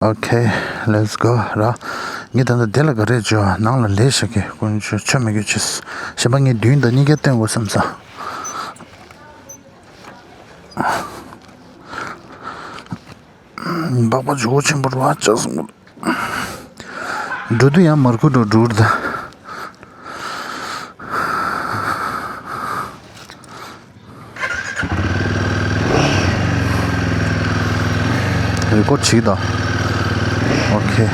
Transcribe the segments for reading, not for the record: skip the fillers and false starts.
Okay, let's go. Ra, ni tanda dela gare jo nang la le shake kun chu chame gi chis. Shaba ngi dün da ni ge ten go samsa. Baba jo chen bor wa chas. Dudu ya mar ko do dur da. Record chi da. Okay.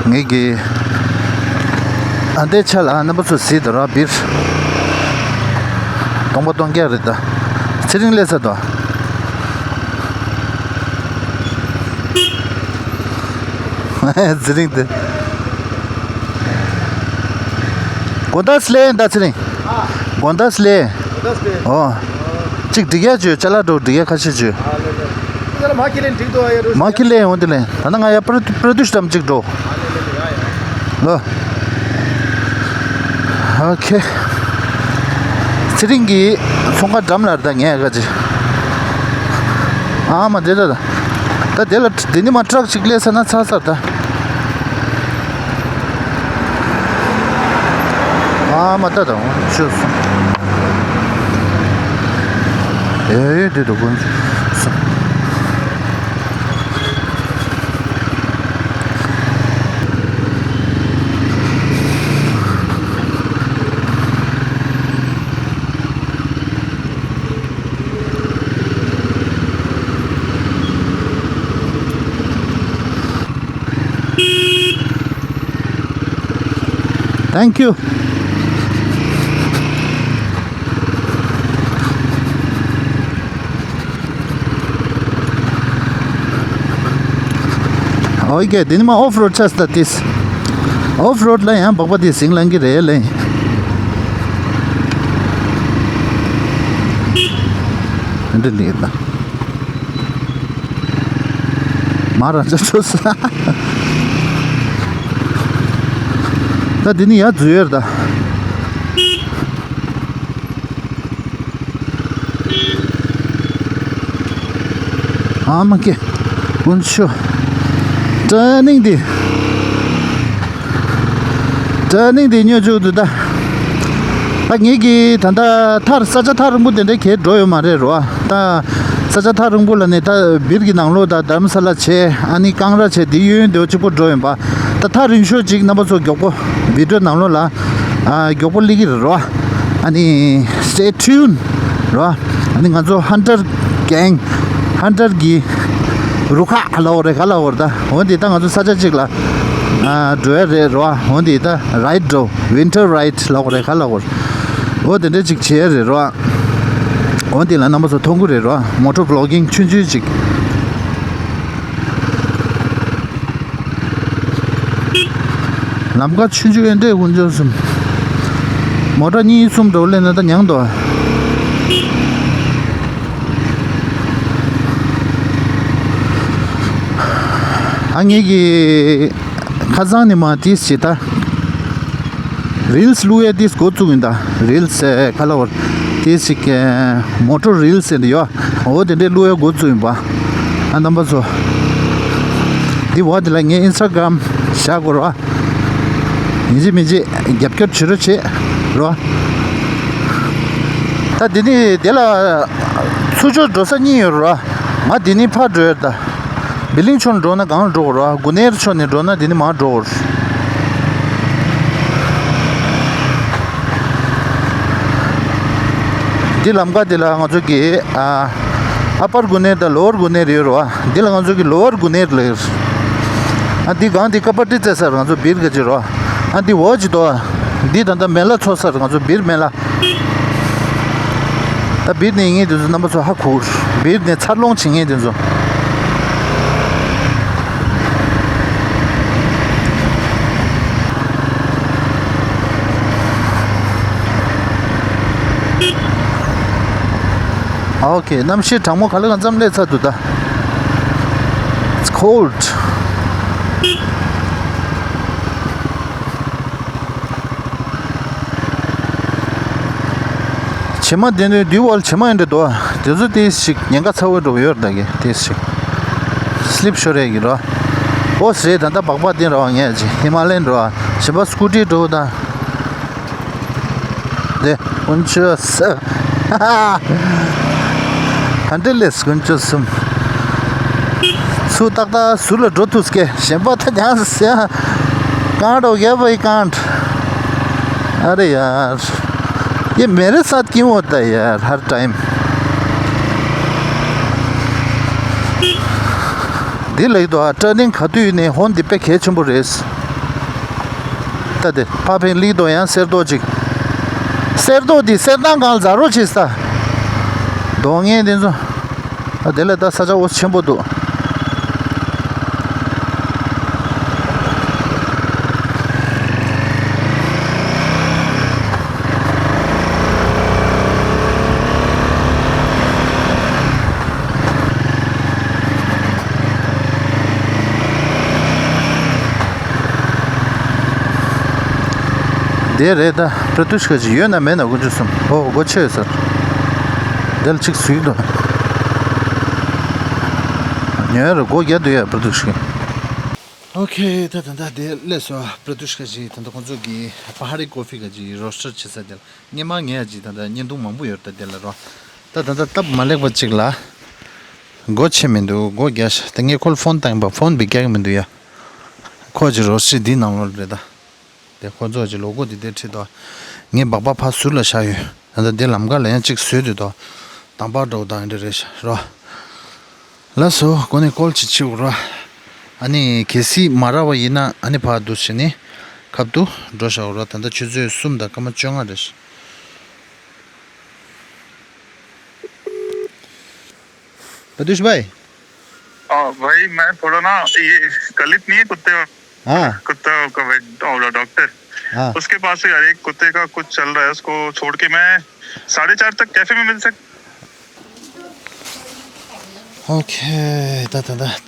Ngi ande chala na bu si da bir tongba tong ge da siring le sa da siring de gondas le da siring gondas le oh chik diga ju chala do diga khashi ju makile ondile tananga ya produshtam chik do okay siringi songa damlarda nge gaji ama dela ta dela dini ma truck chikle sana sa sa ta ama ta da chus de do gun Thank you. Okay, then my off-road just that is off-road line. I'm Baba this England rail. And the lead. Mara just da dini ya zuyer da ama ke unsho turning di nyo ju da ngi gi tanda thar saja thar mu de ke droyo mare ro ta saja thar mu la ne ta birgi nanglo da damsala che ani kangra che di yun de chu droyo ba ta thar insho jig na ba so gyo video nanglo la gyopo ligi ro ani stay tuned ro ani ngazo hunter gang hunter gi rukha khala or da hondi ta ngazo saja chigla doer ro hondi ta ride do winter ride la or khala or o de chig che ro hondi la namo so thongu re ro motor vlogging chunju chig 남가 춘주인데 운전 좀 뭐라니 좀 돌래나다 냥도 angegi khazani ma tis chita reels luye dis go chuginda reels color tis ke motor reels and yo o de luye go chumba andamba so di wad la nge instagram shagoro 미지 갭겹 치르치 로 다 디니 데라 수조 조선이로 마 디니 파드다 빌링촌 로나 강 로로 구네르촌 로나 디니 마 로 딜람가 딜라 가족이 upper guner lower guner ro 딜라 가족이 lower guner le adi gandhi kapati sar gajo bir gajiro andi woj do di danda mela chosar gajo bir mela ta bir ne ngi du number so hakur bir ne charlong chinge den so Okay, namshi tangmo khali kan zamle tsa duda. It's cold. Chema dene diwal chema ende doa. Dezu tis shik nyanga tsawa do yor dagi tis shik. Sleep shore gi ro. O sre danda bagba din ro nge ji. Himalayan ro. Shiba scooty do da. De unchus. Handeles kunchusum. Su takta sula drotus ke. Shiba ta jaan se. Can't हो गया भाई can't. अरे यार ये मेरे साथ क्यों होता है यार हर टाइम दिल लग दो टर्निंग खातू ने होन दिपे खेचम रेस तदे पापे ली दो यार सेर दो दी सेरना गाल जारो चीज़ दोंगे दिन जो दिल दा सजा उस चंबो दो दे रे दा प्रतुष का जी यो ना मैं ना कुछ सुन ओ गोचे सर दिल चिक सुई दो यार गो गया दो यार प्रतुष के ओके ता ता दे ले सो प्रतुष का जी ता तो की पहाड़ी कॉफी का जी रोस्टर छिसा दिल ने मा ने जी ता निंदु मंबु यर ता दिल रो ता तब मालिक बच्चिकला गोचे में दो गो गया तंगे कॉल फोन टाइम बा फोन भी क्या में दो या खोज रोस्टर दिन नाम रे दा देखो जो जो लोगों दिदे थे तो ये बाबा फासुल शायु अंदर दिल हमका ले चिक सुई तो तंबा दो दांडे रेश रो लसो कोने कॉल चिची उरा अनि केसी मारा वा ये ना अनि पा दूसरे कब तो दोषा उरा तंदर चीज़ें सुंदर कम चंगा रेश प्रदूष भाई भाई मैं थोड़ा ना ये कलित नहीं है कुत्ते हाँ कुत्ता का डॉक्टर हाँ उसके पास यार एक कुत्ते का कुछ चल रहा है उसको छोड़ के मैं 4:30 तक कैफे में मिल सकता ओके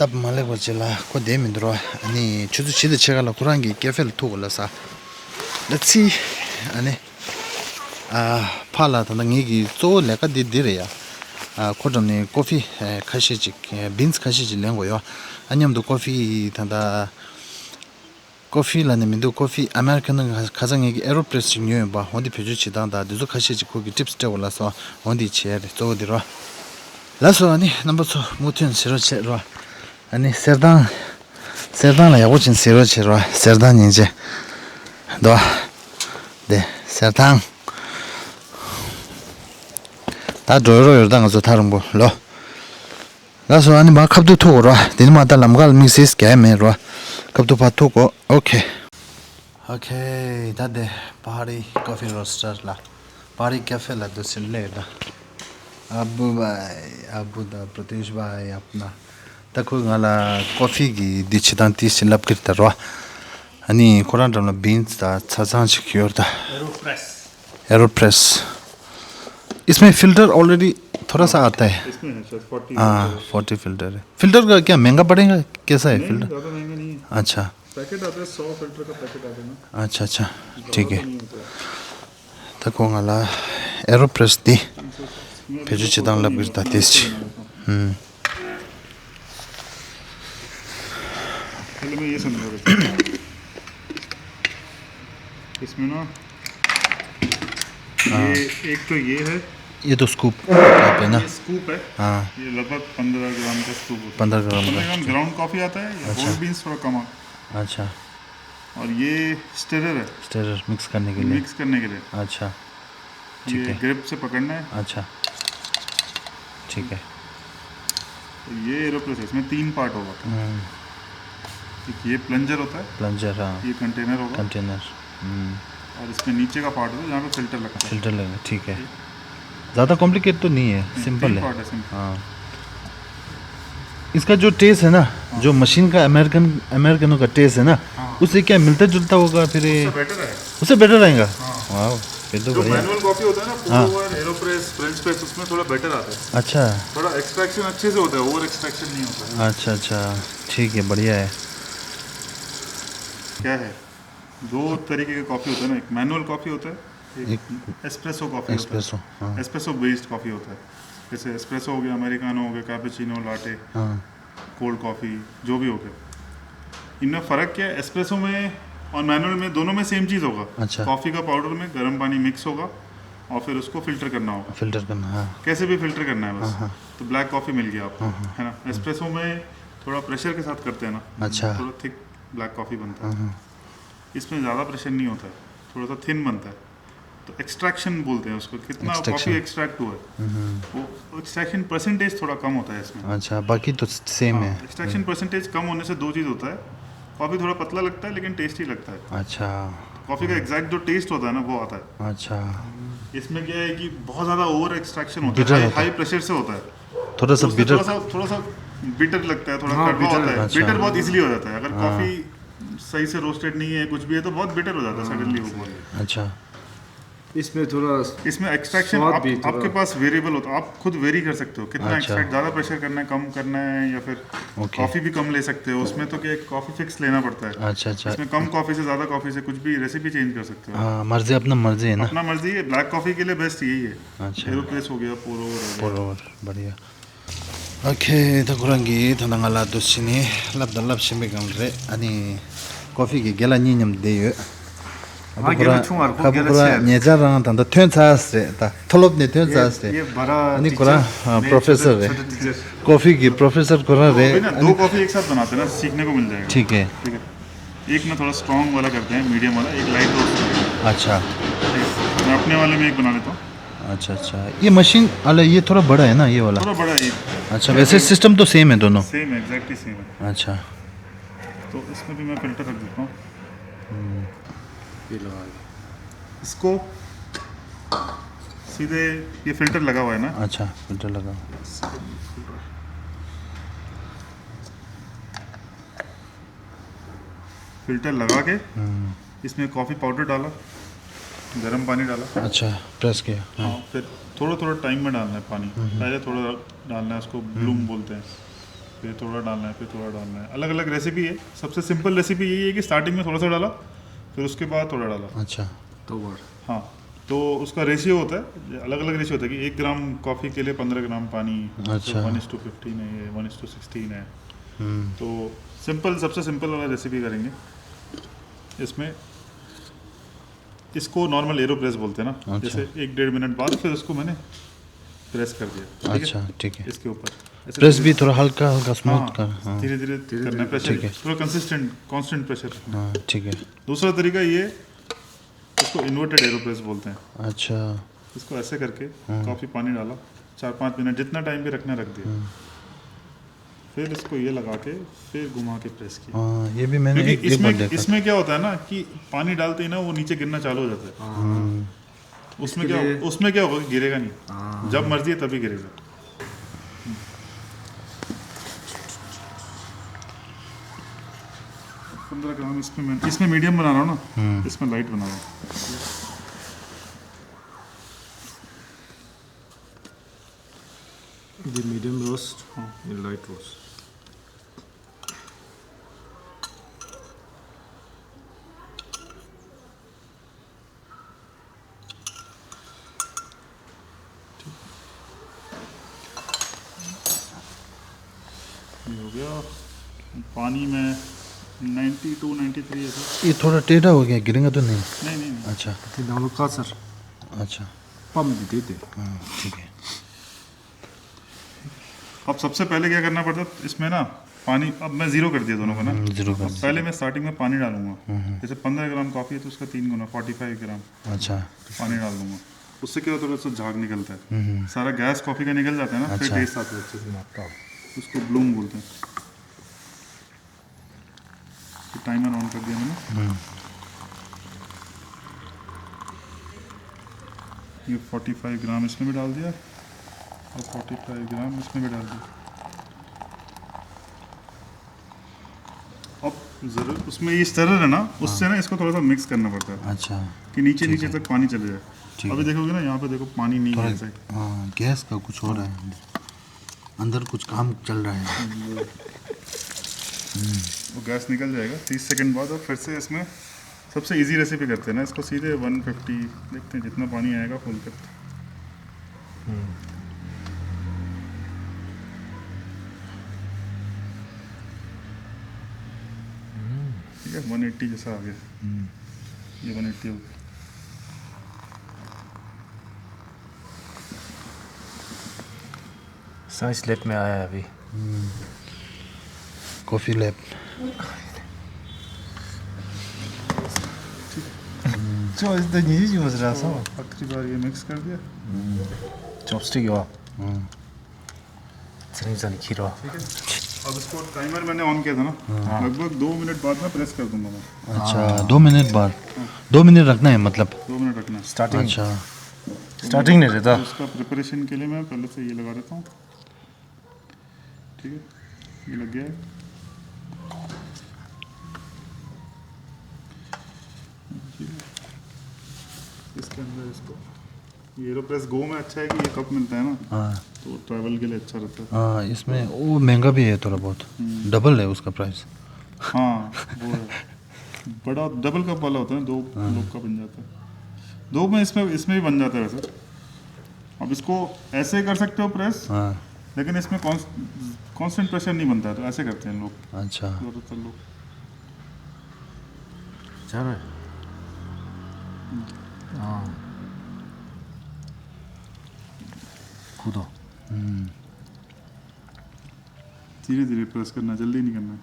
तब मालिक बच्चेला को दे मिंद्रो अनि चुचु चिदे चेगाला कुरांगी कैफे ल थोगला सा लेट्स सी अनि फाला तंदा ngi zo leka di dire ya kodone coffee khashiji beans khashiji lengo yo anyam do coffee tanda coffee la ne do coffee american kazang gi aeropress nyu ba hondi pheju chi da da do khashiji ko gi tips te wala so hondi che to diro la so ani number 2 mutun sero che ro ani serdan la yago chin sero che ro serdan ni je do de serdan 다 조로 열당 가서 다른 거 로. 그래서 아니 막 갑도 토로. 되는 마다 남갈 미시스 게메로. 갑도 파토고. 오케이. 오케이. 다데 파리 커피 로스터라. पारी cafe ला दो सिलेला अबू दा प्रतीश भाई अपना तको गला coffee की दिचदांती slip करता रो अनि कोरान रन बीन्स दा छजान सिक्योर दा एरोप्रेस इसमें फिल्टर ऑलरेडी थोड़ा सा आता है इसमें है सर 40 40 फिल्टर है फिल्टर का क्या महंगा पड़ेगा कैसा है फिल्टर ज़्यादा महंगा नहीं है अच्छा पैकेट आता है 100 फिल्टर का पैकेट आता है ना अच्छा ठीक है तको गला एरोप्रेस दी पेज चिदांग लब गिरता तेज पहले मैं ये समझा इसमें ना ये एक तो ये है ये तो स्कूप है ना ये स्कूप है हाँ ये लगभग 15 ग्राम का स्कूप होता 15 ग्राम है का ग्राउंड कॉफी आता है होल बीन्स थोड़ा कम अच्छा और ये स्टिरर है स्टिरर मिक्स करने के लिए मिक्स करने के लिए अच्छा ये ग्रिप से पकड़ना है अच्छा ठीक है तो ये एरोप्रेस इसमें 3 पार्ट होगा एक ये प्लंजर होता है प्लंजर हाँ ये कंटेनर होगा कंटेनर और इसमें नीचे का पार्ट होगा जहाँ पे फिल्टर लगता है फिल्टर लगा ठीक है ज़्यादा कॉम्प्लिकेट तो नहीं है सिंपल है पार्ट है simple। हाँ इसका जो टेस्ट है ना जो मशीन का अमेरिकनों का टेस्ट है ना उससे क्या मिलता जुलता होगा फिर बेटर है उससे बेटर रहेगा वाह फिर तो जो बढ़िया। मैनुअल कॉफी होता है ना, पोर ओवर, एरोप्रेस, फ्रेंच प्रेस, उसमें थोड़ा बेटर आता है। अच्छा थोड़ा एक्सट्रैक्शन अच्छे से होता है, ओवर एक्सट्रैक्शन नहीं होता है। अच्छा अच्छा, ठीक है, बढ़िया है। क्या है, दो तरीके के कॉफ़ी होता है ना, एक मैनुअल कॉफ़ी होता है, एक एस्प्रेसो कॉफ़ी होता एस्प्रेसो, हाँ है। एस्प्रेसो बेस्ड कॉफ़ी होता है, जैसे एस्प्रेसो हो गया, अमेरिकानो हो गया, कैपेचिनो, लाटे, हाँ कोल्ड कॉफ़ी, जो भी हो गया। इनमें फ़र्क क्या है, एस्प्रेसो में और मैनुअल में, दोनों में सेम चीज़ होगा। अच्छा। कॉफ़ी का पाउडर में गर्म पानी मिक्स होगा और फिर उसको फ़िल्टर करना होगा, फिल्टर करना, हाँ कैसे भी फ़िल्टर करना है बस। हाँ। तो ब्लैक कॉफ़ी मिल गया आपको, है ना। एस्प्रेसो में थोड़ा प्रेशर के साथ करते हैं ना, अच्छा। थोड़ा थिक ब्लैक कॉफ़ी बनता है। इसमें ज़्यादा प्रेशर नहीं होता है, थोड़ा सा थिन बनता है। तो एक्सट्रैक्शन बोलते हैं उसको, कितना कॉफ़ी एक्सट्रैक्ट हुआ है, वो एक्सट्रैक्शन परसेंटेज थोड़ा कम होता है इसमें। अच्छा, बाकी तो सेम है। एक्सट्रैक्शन परसेंटेज कम होने से दो चीज़ होता है, कॉफ़ी थोड़ा पतला लगता है लेकिन टेस्टी लगता है। अच्छा कॉफ़ी का एग्जैक्ट जो टेस्ट होता है ना, वो आता है। अच्छा, इसमें क्या है कि बहुत ज़्यादा ओवर एक्सट्रैक्शन होता Bitter है, होता है। हाई प्रेशर से होता है। थोड़ा सा तो उसमें बिटर। थोड़ा सा बिटर लगता है, थोड़ा कड़वा होता है। अच्छा। बिटर बहुत इजीली हो जाता है, अगर कॉफ़ी सही से रोस्टेड नहीं है, कुछ भी है, तो बहुत बिटर हो जाता है सडनली वो बहुत। अच्छा इसमें थोड़ा इसमें एक्सट्रैक्शन स्वाद भी थोड़ा- आपके पास वेरिएबल होता है, आप खुद वेरी कर सकते हो कितना अच्छा। एक्सट्रैक्ट, ज़्यादा प्रेशर करना है, कम करना है, या फिर ओके। कॉफ़ी भी कम ले सकते हो। उसमें तो क्या, कॉफ़ी फिक्स लेना पड़ता है। अच्छा अच्छा, इसमें कम कॉफ़ी से, ज़्यादा कॉफ़ी से कुछ भी रेसिपी चेंज कर सकते हो। हाँ मर्जी, अपना मर्जी है ना। अपना मर्जी है। ब्लैक कॉफ़ी के लिए बेस्ट यही है। अच्छा। एरोप्रेस हो गया, पोर ओवर हो गया। Por बढ़िया। ओके, तो Korangi थनंगला दुसिनी labda labshime gamre ani coffee ki gela ninyam de हाँ, गेला छुंग आर को गेला kabura छे। nyejarang tanda tensasre ta tholop ne ये tensasre बड़ा ani टीचर, kura मैं professor छोटा- है छोटा टीचर। coffee की professor kura अभी re ना दो कॉफ़ी एक साथ बनाते हैं ना, सीखने को मिल जाएगा। ठीक है। ठीक है, एक ना थोड़ा स्ट्रॉन्ग वाला करते हैं, मीडियम वाला, एक लाइट रोस्ट। अच्छा मैं अपने वाले में एक बना लेता हूँ, अच्छा अच्छा, ये मशीन अरे ये थोड़ा बड़ा है ना ये वाला। थोड़ा बड़ा है। अच्छा, वैसे सिस्टम तो सेम है दोनों। सेम है, एग्जैक्टली सेम है। अच्छा तो इसमें भी मैं फिल्टर रख देता हूँ। ये लगा दो। इसको सीधे, ये फिल्टर लगा हुआ है ना, अच्छा, फिल्टर लगा। फिल्टर लगा के इसमें कॉफ़ी पाउडर डाला, गर्म पानी डाला। अच्छा, प्रेस किया। हाँ, फिर थोड़ा थोड़ा टाइम में डालना है पानी। पहले थोड़ा डालना है, उसको ब्लूम बोलते हैं, फिर थोड़ा डालना है, फिर थोड़ा डालना है। अलग अलग रेसिपी है। सबसे सिंपल रेसिपी यही है कि स्टार्टिंग में थोड़ा सा डाला, फिर उसके बाद थोड़ा डाला। अच्छा तो बार हाँ, तो उसका रेशियो होता है, अलग अलग रेशियो होता है कि 1 ग्राम कॉफ़ी के लिए 15 ग्राम पानी। अच्छा। 1:15 है, ये 1:16 है। तो सिंपल, सबसे सिंपल वाला रेसिपी करेंगे। इसमें इसको नॉर्मल एरोप्रेस बोलते हैं ना। अच्छा। जैसे 1-1.5 मिनट बाद फिर उसको मैंने प्रेस कर दिया। ठीक है? अच्छा ठीक है। इसके ऊपर ऐसे प्रेस भी थोड़ा हल्का हल्का स्मूथ हाँ, कर। हाँ धीरे धीरे करना है प्रेशर, ठीक है। थोड़ा कंसिस्टेंट कांस्टेंट प्रेशर रखना है। हाँ ठीक है। दूसरा तरीका ये, इसको इन्वर्टेड एरोप्रेस बोलते हैं। अच्छा इसको ऐसे करके कॉफ़ी पानी डाला, 4-5 मिनट जितना टाइम भी रखना रख दिया, फिर इसको ये लगा के फिर घुमा के प्रेस किया। हाँ, ये भी मैंने क्योंकि एक बार इसमें देखा। इसमें क्या होता है ना कि पानी डालते ही ना वो नीचे गिरना चालू हो जाता है। उसमें क्या होगा, गिरेगा नहीं, जब मर्जी है तभी गिरेगा। पंद्रह ग्राम इसमें मीडियम बना रहा हूँ ना, इसमें लाइट बना रहा हूँ। ये मीडियम रोस्ट, ये लाइट रोस्ट। ये हो गया। पानी में 92-93 ऐसे। ये थोड़ा टेढ़ा हो गया, गिरेगा तो नहीं? नहीं नहीं नहीं। अच्छा ये दालों का सर अच्छा, पम भी देते। हाँ ठीक है। अब सबसे पहले क्या करना पड़ता है इसमें ना, पानी, अब मैं ज़ीरो कर दिया दोनों को ना। ज़ीरो कर अब पहले मैं स्टार्टिंग में पानी डालूंगा, जैसे 15 ग्राम कॉफ़ी है तो उसका 3 गुना 45 ग्राम अच्छा पानी डाल दूंगा। उससे क्या होता है, थोड़ा सा झाग निकलता है, सारा गैस कॉफ़ी का निकल जाता है ना, फिर अच्छा। टेस्ट आता है अच्छे से। उसको ब्लूम बोलते हैं। तो टाइमर ऑन कर दिया मैंने। ये 45 ग्राम इसमें भी डाल दिया और 45 ग्राम इसमें भी डाल दिया। अब जरूर उसमें ये स्टरर है ना, उससे ना इसको थोड़ा सा मिक्स करना पड़ता है अच्छा कि नीचे नीचे तक पानी चले जाए। ठीक अभी देखोगे ना यहाँ पे देखो पानी नहीं है ऐसे। हाँ गैस का कुछ हो रहा है, अंदर कुछ काम चल रहा है। वो गैस निकल जाएगा 30 सेकंड बाद, और फिर से इसमें सबसे इजी रेसिपी करते हैं ना इसको, सीधे 150 देखते हैं जितना पानी आएगा फुल करते हैं। ठीक है 180 जैसा आ गया, ये 180 हो गया। साइंस लैब में आया है अभी। Coffee lab. 저 일단 이지 못이라서 आखिरी बार ये मिक्स कर दिया। chopstick이와 트레이전이 길어। ठीक है अब इसको टाइमर मैंने ऑन किया था ना, लगभग 2 मिनट बाद में प्रेस कर दूंगा मैं। अच्छा 2 मिनट बाद, 2 मिनट रखना है मतलब। 2 मिनट रखना है। स्टार्टिंग अच्छा स्टार्टिंग नहीं रहता। तो उसका प्रिपरेशन के लिए मैं पहले से ये लगा देता हूँ। ठीक है ये लग गया है। इसके अंदर इसको ये एरोप्रेस गो में अच्छा है कि ये कप मिलता है ना, हाँ तो ट्रैवल के लिए अच्छा रहता है। हाँ, इसमें वो महंगा भी है थोड़ा बहुत, डबल है उसका प्राइस। हाँ वो है बड़ा डबल कप वाला होता है, 2 लोग का बन जाता है। 2 में इसमें भी बन जाता है वैसे। अब इसको ऐसे कर सकते हो प्रेस, हाँ लेकिन इसमें कांस्टेंट प्रेशर नहीं बनता है, तो ऐसे करते हैं लोग अच्छा ज़्यादातर लोग। 잘해। 굳어। धीरे धीरे प्रेस करना, जल्दी नहीं करना है।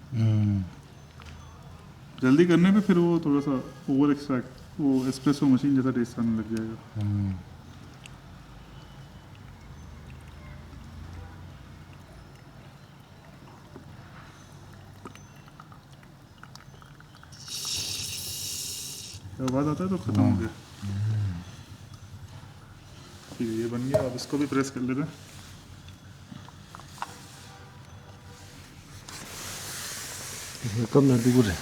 जल्दी करने पे फिर वो थोड़ा सा ओवर एक्सट्रैक्ट, वो एस्प्रेसो मशीन जैसा टेस्ट आने लग जाएगा। आवाज़ आता है तो खत्म हो गया। ठीक है ये बन गया, अब इसको भी प्रेस कर लेते हैं। कब ना 누구래?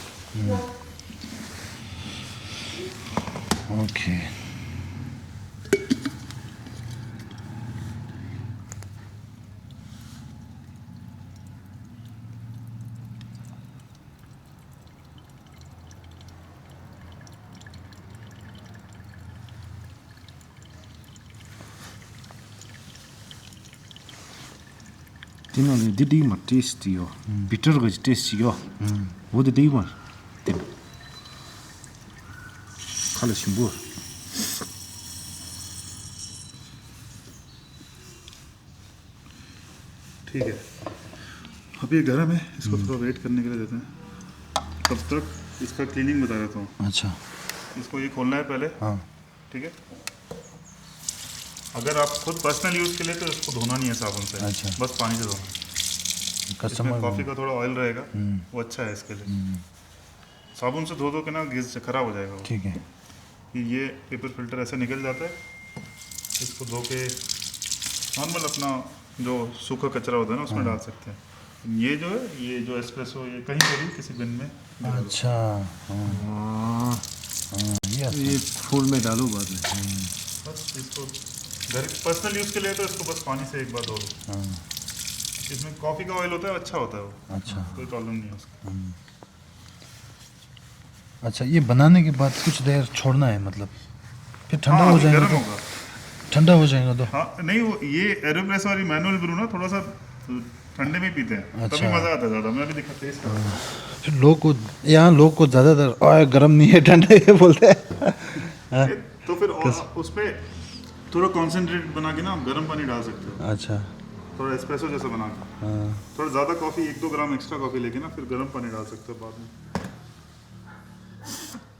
ओके 디는 디디마 테스트요. 비터가 테스트요. 모두 디마. 디. 칼을 심부. ठीक है अब ये गर्म है, इसको थोड़ा वेट करने के लिए देते हैं। तब तक इसका क्लीनिंग बता देता हूँ। अच्छा इसको ये खोलना है पहले। हाँ ठीक है अगर आप खुद पर्सनल यूज़ के लिए तो इसको धोना नहीं है साबुन से, अच्छा। बस पानी से धोना है। इसमें कस्टमर कॉफ़ी का थोड़ा ऑयल रहेगा, वो अच्छा है इसके लिए। साबुन से धो दो के ना घिस खराब हो जाएगा वो। ठीक है कि ये पेपर फिल्टर ऐसे निकल जाता है, इसको धो के नॉर्मल अपना जो सूखा कचरा होता है ना उसमें डाल सकते हैं। ये जो है, ये जो एस्प्रेसो, ये कहीं पर भी किसी बिन में डाल दो। अच्छा हाँ हाँ ये ये फूल में डालो बाद में। बस इसको घर पर्सनल यूज़ के लिए तो इसको बस पानी से एक बार धो दो। हाँ इसमें कॉफ़ी का ऑयल होता है, अच्छा होता है वो, अच्छा कोई प्रॉब्लम नहीं है उसका। अच्छा ये बनाने के बाद कुछ देर छोड़ना है मतलब, फिर ठंडा हाँ, हो अभी जाएगा गर्म तो होगा। ठंडा हो जाएगा तो हाँ नहीं वो ये एरोप्रेस वाली मैनुअल ब्रू ना थोड़ा सा ठंडे में ही पीते हैं, तभी अच्छा। मज़ा आता है ज़्यादा। मैं अभी दिखा टेस्ट कर रहा हूँ। फिर लोग को यहाँ लोग को ज़्यादातर गर्म नहीं है ठंडा है बोलते हैं। तो फिर उस पर थोड़ा कॉन्सेंट्रेट बना के ना आप गर्म पानी डाल सकते हो, अच्छा थोड़ा एस्प्रेसो जैसा बना के। हाँ थोड़ा ज़्यादा कॉफ़ी 1-2 ग्राम एक्स्ट्रा कॉफ़ी लेके ना फिर गर्म पानी डाल सकते हो बाद में।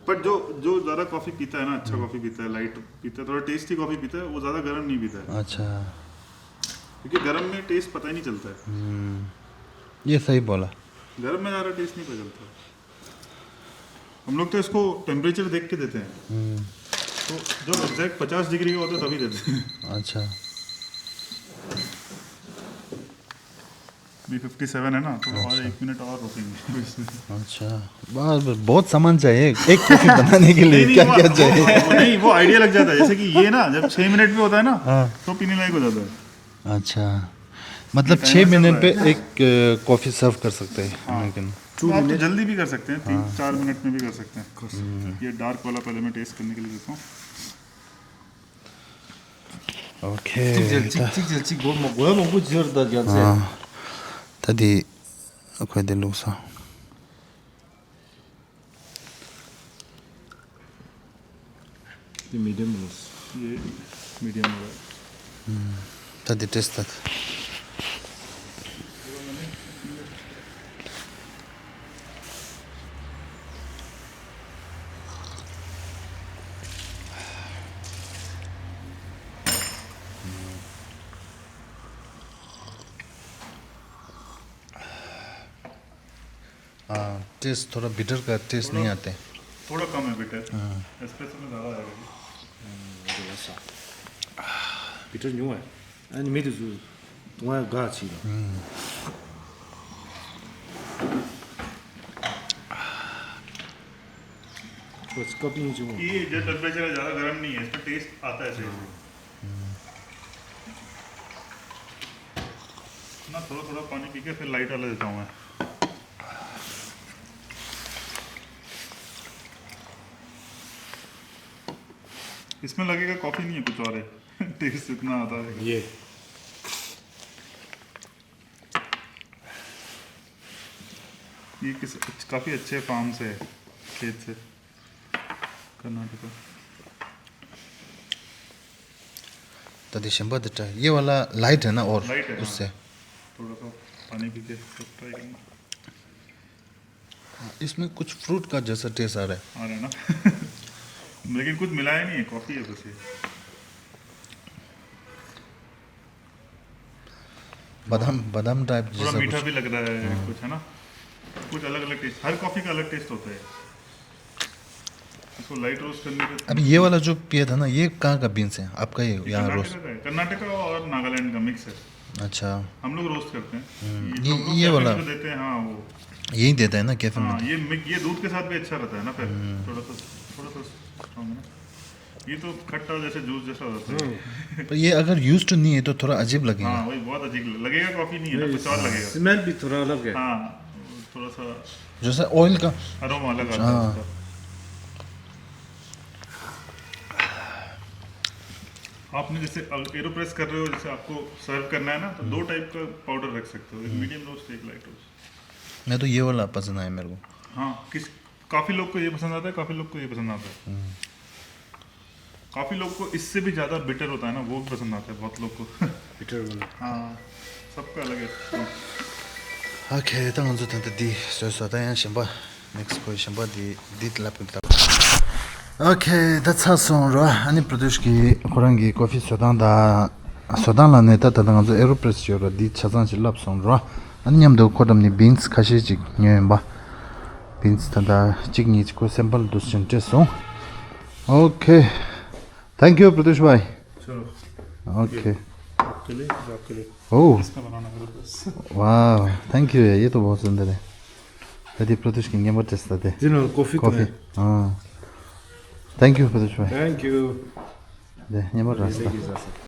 बट जो ज़्यादा कॉफ़ी पीता है ना, अच्छा कॉफ़ी पीता है, लाइट पीता है, थोड़ा टेस्टी कॉफ़ी पीता है, वो ज़्यादा गर्म नहीं पीता है, अच्छा क्योंकि गर्म में टेस्ट पता ही नहीं चलता है। ये सही बोला। गर्म में ज़्यादा टेस्ट नहीं पता चलता। हम लोग तो इसको टेम्परेचर देख के देते हैं, तो जो एग्जैक्ट 50 डिग्री का होता है तभी देते हैं। अच्छा अभी 57 है ना, तो और 1 मिनट और रुकेंगे इसमें। अच्छा, बहुत सामान चाहिए एक कॉफी बनाने के लिए, क्या क्या चाहिए? नहीं, वो आइडिया लग जाता है, जैसे कि ये ना जब 6 मिनट में होता है ना, तो पीने लायक हो जाता है। अच्छा, मतलब 6 मिनट पे एक कॉफी सर्व कर सकते हैं लेकिन तो आप तो जल्दी भी कर सकते हैं, 3-4 मिनट में भी कर सकते हैं। ये डार्क वाला पहले मैं टेस्ट करने के लिए देता हूँ। ओके 찍찍찍찍 뭐 뭐야 먹고 지어다 지한테. तदी अखोई दे लुसा The medium roast. ये मीडियम वाला है। तदी टेस्ट तक टेस्ट थोड़ा बिटर का टेस्ट नहीं आते। थोड़ा कम है बिटर, एस्प्रेसो में ज़्यादा आएगा। 비틀 용어. 아니 메디수 동아 같이. बस कपिंग जो ये जो टेम्परेचर है ज़्यादा गर्म नहीं है, इसका टेस्ट आता है सही। ना थोड़ा थोड़ा पानी पी के फिर लाइट वाला देता हूँ मैं। इसमें लगेगा कॉफ़ी नहीं है, कुछ और है। टेस्ट इतना आता है। ये काफ़ी अच्छे फार्म से है, खेत से, कर्नाटका। तदी शंबा देता ये वाला लाइट है ना, और लाइट है, उससे थोड़ा सा पानी पी के ट्राई करना। इसमें कुछ फ्रूट का जैसा टेस्ट आ रहा है। आ रहा है ना। लेकिन कुछ मिलाया नहीं है, कॉफ़ी है बस ये। बादाम बादाम टाइप थोड़ा जैसा मीठा कुछ। भी लग रहा है कुछ, है ना। कुछ अलग अलग टेस्ट, हर कॉफ़ी का अलग टेस्ट होता है। इसको लाइट रोस्ट करने के अभी ये वाला जो पिया था ना, ये कहाँ का बीन्स है आपका? ये यहाँ रोस्ट? कर्नाटका का है, कर्नाटका और नागालैंड का मिक्स है। अच्छा, हम लोग रोस्ट करते हैं। ये- हम लोग ये कैफे वाला- में जो देते हैं, हाँ वो। यही देता है ना कैफे में? हाँ, ये दूध के साथ भी अच्छा रहता है ना, फिर थोड़ा सा स्ट्रॉन्ग है ना। ये तो खट्टा जैसे जूस जैसा होता है। पर ये अगर यूज तो नहीं है तो थोड़ा अजीब लगेगा। हाँ, वही बहुत अजीब लगेगा, कॉफ़ी नहीं है ना, कुछ और लगेगा। स्मेल भी थोड़ा अलग है. हाँ, थोड़ा सा जैसे ऑयल का। अरोमा अलग आता है उसका। आपने जैसे एरोप्रेस कर रहे हो, जैसे आपको सर्व करना है ना, तो 2 टाइप का पाउडर रख सकते हो, एक मीडियम रोस्ट, एक लाइट रोस्ट। मैं तो ये वाला पसंद आया मेरे को। हाँ, काफ़ी लोग को ये पसंद आता है, काफ़ी लोग को ये पसंद आता है। काफ़ी लोग को इससे भी ज़्यादा बिटर होता है ना, वो भी पसंद आता है बहुत लोग को। bitter one. हाँ, सबका अलग है। 오케이, 일단 좀 디, 저서 다양 심바. next कोई 심바 디 tlapita. 오케이, that's awesome. 아니 프로듀스기 호랑기 커피 소단다. 소단라 네타 다당 저 에어프레스요로 디 차잔지 랍송로. 아니 냠도 코담니 빈스 카시지 녀엠바. 빈스 단다 찍니 고 샘플 도슨 제송. 오케이. Thank you प्रदूष भाई. चलो, ओके. आपके लिए ओह, इसका बनाना मेरे पास। वाह, थैंक यू. ये तो बहुत सुंदर है. यदि प्रदूष की नंबर टेस्ट थे. Dinner coffee. कॉफी. हाँ. थैंक यू प्रदूष भाई. Thank you. 네, नंबर रास्ता. Thank you, Sasa.